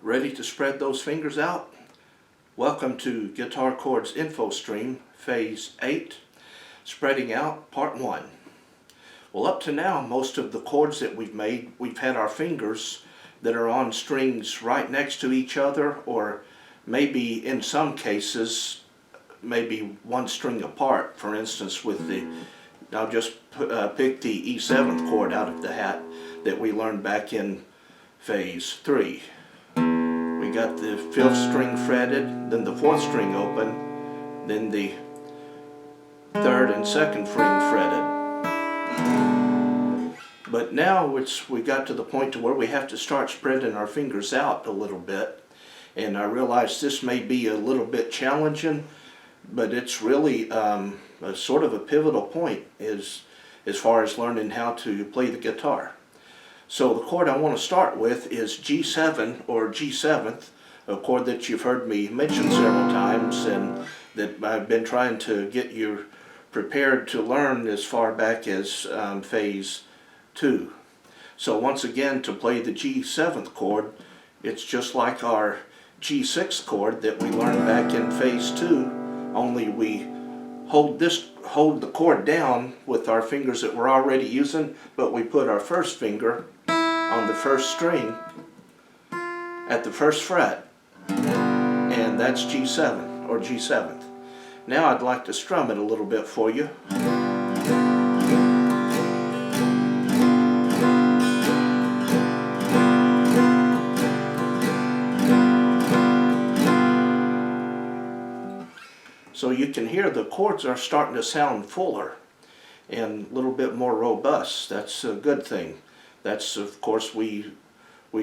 Ready to spread those fingers out? Welcome to Guitar Chords Info Stream, Phase 8, Spreading Out, Part 1. Well, up to now, most of the chords that we've made, we've had our fingers that are on strings right next to each other, or maybe in some cases, maybe one string apart. For instance, with the, I'll just pick the E7 chord out of the hat that we learned back in Phase 3. We got the 5th string fretted, then the 4th string open, then the 3rd and 2nd string fretted. But now we got to the point to where we have to start spreading our fingers out a little bit. And I realize this may be a little bit challenging, but it's really a sort of a pivotal point as far as learning how to play the guitar. So the chord I want to start with is G7 or G7th, a chord that you've heard me mention several times and that I've been trying to get you prepared to learn as far back as Phase 2. So once again, to play the G7th chord, it's just like our G6 chord that we learned back in Phase 2, only we hold the chord down with our fingers that we're already using, but we put our first finger on the 1st string at the 1st fret, and that's G7 or G7th. Now I'd like to strum it a little bit for you. So you can hear the chords are starting to sound fuller and a little bit more robust. That's a good thing. That's, of course, we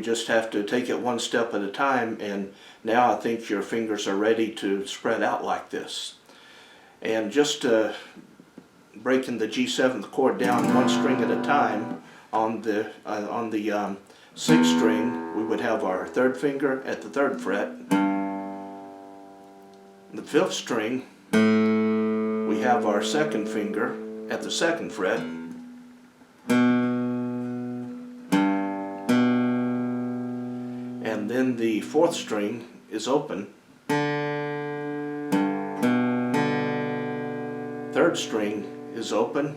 just have to take it one step at a time, and now I think your fingers are ready to spread out like this. And just breaking the G7th chord down one string at a time, on the 6th string we would have our 3rd finger at the 3rd fret. The 5th string we have our 2nd finger at the 2nd fret. And then the 4th string is open. 3rd string is open.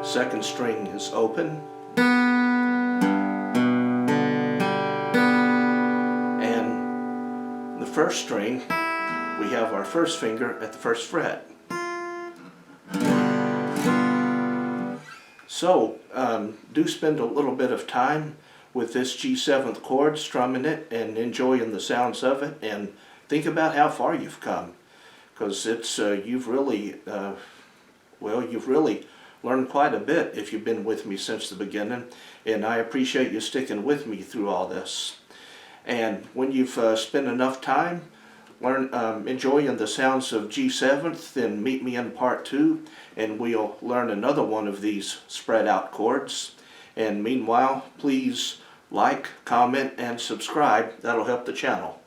2nd string is open. And the 1st string, we have our 1st finger at the 1st fret. So, do spend a little bit of time with this G7th chord, strumming it and enjoying the sounds of it, and think about how far you've come, because it's you've really learned quite a bit if you've been with me since the beginning, and I appreciate you sticking with me through all this. And when you've spent enough time enjoying the sounds of G7th, then meet me in Part 2, and we'll learn another one of these spread out chords. And meanwhile, please like, comment, and subscribe. That'll help the channel.